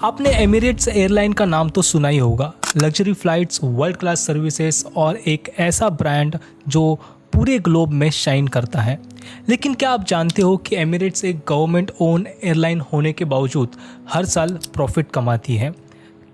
आपने Emirates airline का नाम तो सुना ही होगा। Luxury flights, world class services और एक ऐसा ब्रांड जो पूरे ग्लोब में शाइन करता है। लेकिन क्या आप जानते हो कि एमिरेट्स एक गवर्नमेंट ओन एयरलाइन होने के बावजूद हर साल प्रॉफिट कमाती है?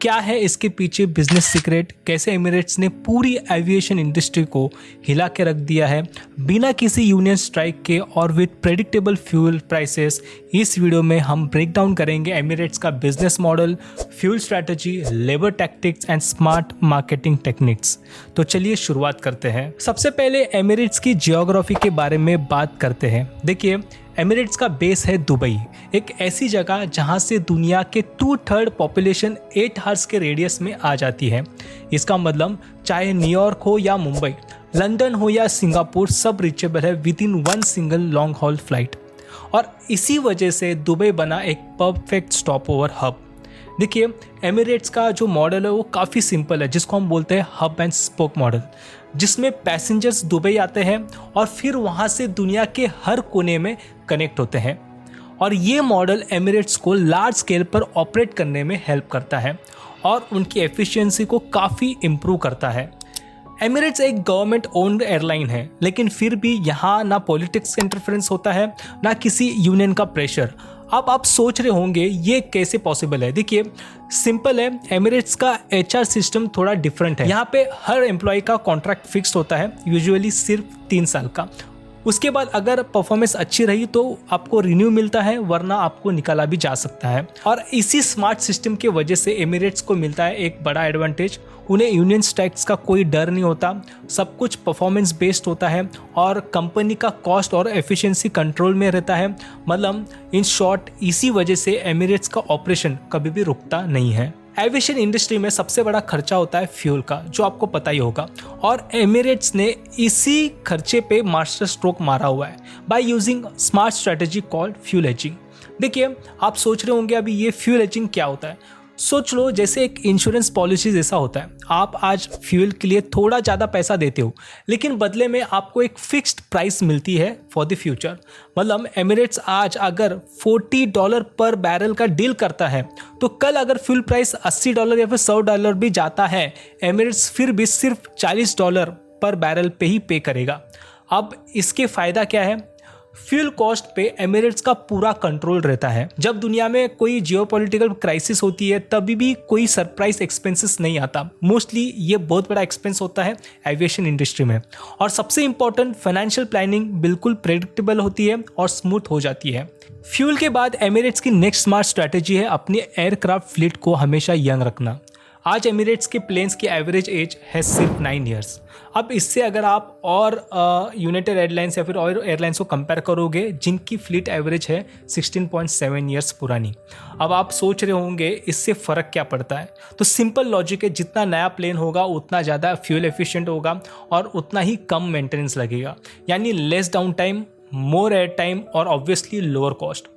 क्या है इसके पीछे बिजनेस सीक्रेट? कैसे एमिरेट्स ने पूरी एविएशन इंडस्ट्री को हिला के रख दिया है बिना किसी यूनियन स्ट्राइक के और विद प्रेडिक्टेबल फ्यूल प्राइसेस? इस वीडियो में हम ब्रेक डाउन करेंगे एमिरेट्स का business model, fuel strategy, labour tactics and smart marketing techniques. तो चलिए शुरुआत करते हैं। सबसे पहले एमिरेट्स की जियोग्राफी के बारे में बात करते हैं। देखिए, एमिरेट्स का बेस है दुबई, एक ऐसी जगह जहां से दुनिया के 2/3 पॉपुलेशन 8 आवर्स के रेडियस में आ जाती है। इसका मतलब चाहे न्यूयॉर्क हो या मुंबई, लंदन हो या सिंगापुर, सब रीचेबल है with in one single long haul flight. और इसी वजह से दुबई बना एक परफेक्ट स्टॉप ओवर हब। देखिए, एमिरेट्स का जो मॉडल है वो काफ़ी सिंपल है, जिसको हम बोलते हैं हब एंड स्पोक मॉडल, जिसमें पैसेंजर्स दुबई आते हैं और फिर वहाँ से दुनिया के हर कोने में कनेक्ट होते हैं। और ये मॉडल एमिरेट्स को लार्ज स्केल पर ऑपरेट करने में हेल्प करता है और उनकी एफिशिएंसी को काफ़ी इम्प्रूव करता है। एमिरेट्स एक गवर्नमेंट ओन्ड एयरलाइन है, लेकिन फिर भी यहाँ ना पॉलिटिक्स इंटरफेरेंस होता है ना किसी यूनियन का प्रेशर। अब आप सोच रहे होंगे ये कैसे पॉसिबल है। देखिए, सिंपल है, एमिरेट्स का एचआर सिस्टम थोड़ा डिफरेंट है। यहाँ पे हर एम्प्लॉय का कॉन्ट्रैक्ट फिक्स होता है, यूजुअली सिर्फ 3 साल का। उसके बाद अगर परफॉर्मेंस अच्छी रही तो आपको रिन्यू मिलता है, वरना आपको निकाला भी जा सकता है। और इसी स्मार्ट सिस्टम की वजह से एमिरेट्स को मिलता है एक बड़ा एडवांटेज। उन्हें यूनियन स्ट्राइक्स का कोई डर नहीं होता, सब कुछ परफॉर्मेंस बेस्ड होता है और कंपनी का कॉस्ट और एफिशिएंसी कंट्रोल में रहता है। मतलब इन शॉर्ट, इसी वजह से एमिरेट्स का ऑपरेशन कभी भी रुकता नहीं है। एविएशन इंडस्ट्री में सबसे बड़ा खर्चा होता है फ्यूल का, जो आपको पता ही होगा, और एमिरेट्स ने इसी खर्चे पे मास्टर स्ट्रोक मारा हुआ है by using smart strategy called fuel hedging. देखिए, आप सोच रहे होंगे अभी ये फ्यूल हेजिंग क्या होता है। सोच लो जैसे एक इंश्योरेंस पॉलिसी जैसा होता है। आप आज फ्यूल के लिए थोड़ा ज़्यादा पैसा देते हो, लेकिन बदले में आपको एक फिक्स्ड प्राइस मिलती है फॉर द फ्यूचर। मतलब एमिरेट्स आज अगर $40 पर बैरल का डील करता है, तो कल अगर फ्यूल प्राइस $80 या फिर $100 भी जाता है, एमिरेट्स फिर भी सिर्फ $40 पर बैरल पे ही पे करेगा। अब इसके फ़ायदा क्या है? फ्यूल कॉस्ट पे एमिरेट्स का पूरा कंट्रोल रहता है। जब दुनिया में कोई जियोपॉलिटिकल क्राइसिस होती है, तभी भी कोई सरप्राइज एक्सपेंसेस नहीं आता। मोस्टली ये बहुत बड़ा एक्सपेंस होता है एविएशन इंडस्ट्री में। और सबसे इंपॉर्टेंट, फाइनेंशियल प्लानिंग बिल्कुल प्रेडिक्टेबल होती है और स्मूथ हो जाती है। फ्यूल के बाद एमिरेट्स की नेक्स्ट स्मार्ट स्ट्रैटेजी है अपनी एयरक्राफ्ट फ्लीट को हमेशा यंग रखना। आज एमिरेट्स के प्लेन्स की एवरेज एज है सिर्फ 9 ईयर्स। अब इससे अगर आप और यूनाइटेड एयरलाइंस या फिर और एयरलाइंस को कंपेयर करोगे, जिनकी फ्लीट एवरेज है 16.7 ईयर्स पुरानी, अब आप सोच रहे होंगे इससे फ़र्क क्या पड़ता है। तो सिंपल लॉजिक है, जितना नया प्लेन होगा उतना ज़्यादा फ्यूल एफिशिएंट होगा और उतना ही कम मेंटेनेंस लगेगा, यानी लेस डाउन टाइम, मोर एयर टाइम और ऑब्वियसली लोअर कॉस्ट।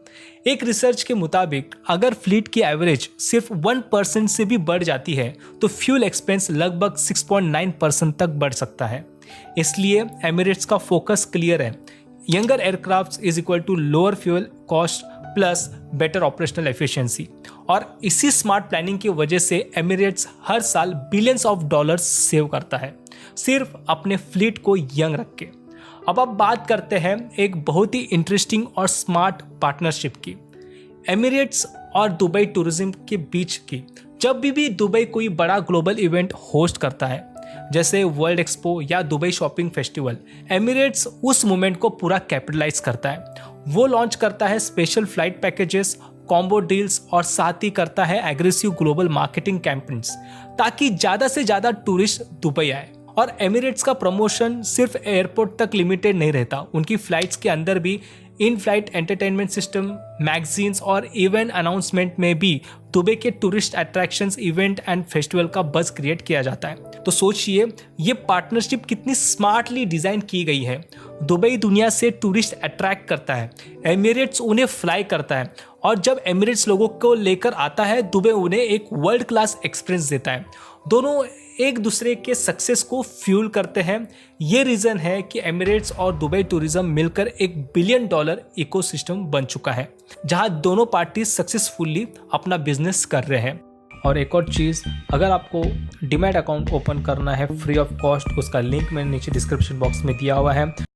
एक रिसर्च के मुताबिक अगर फ्लीट की एवरेज सिर्फ 1% से भी बढ़ जाती है, तो फ्यूल एक्सपेंस लगभग 6.9% तक बढ़ सकता है। इसलिए एमिरेट्स का फोकस क्लियर है, younger aircraft is equal to lower fuel cost plus better operational efficiency. और इसी स्मार्ट प्लानिंग की वजह से एमिरेट्स हर साल बिलियंस ऑफ डॉलर्स सेव करता है, सिर्फ अपने फ्लीट को यंग रख के। अब आप बात करते हैं एक बहुत ही इंटरेस्टिंग और स्मार्ट पार्टनरशिप की, एमिरेट्स और दुबई टूरिज्म के बीच की। जब भी दुबई कोई बड़ा ग्लोबल इवेंट होस्ट करता है, जैसे वर्ल्ड एक्सपो या दुबई शॉपिंग फेस्टिवल, एमिरेट्स उस मोमेंट को पूरा कैपिटलाइज करता है। वो लॉन्च करता है special flight packages, combo deals और साथ ही करता है एग्रेसिव ग्लोबल मार्केटिंग कैंपेन्स, ताकि ज़्यादा से ज़्यादा टूरिस्ट दुबई आए। और एमिरेट्स का प्रमोशन सिर्फ एयरपोर्ट तक लिमिटेड नहीं रहता, उनकी फ्लाइट्स के अंदर भी in flight entertainment system, magazines और इवेंट अनाउंसमेंट में भी दुबई के tourist attractions, event and festival का बज़ क्रिएट किया जाता है। तो सोचिए ये पार्टनरशिप कितनी स्मार्टली डिज़ाइन की गई है। दुबई दुनिया से टूरिस्ट अट्रैक्ट करता है, एमिरेट्स उन्हें फ्लाई करता है, और जब एमिरेट्स लोगों को लेकर आता है, दुबई उन्हें एक वर्ल्ड क्लास एक्सपीरियंस देता है। दोनों एक दूसरे के सक्सेस को फ्यूल करते हैं। ये रीज़न है कि एमिरेट्स और दुबई टूरिज्म मिलकर $1 बिलियन इकोसिस्टम बन चुका है, जहां दोनों पार्टी सक्सेसफुली अपना बिजनेस बिजनेस कर रहे हैं। और एक और चीज़, अगर आपको डीमैट अकाउंट ओपन करना है फ्री ऑफ कॉस्ट, उसका लिंक मैंने नीचे डिस्क्रिप्शन बॉक्स में दिया हुआ है।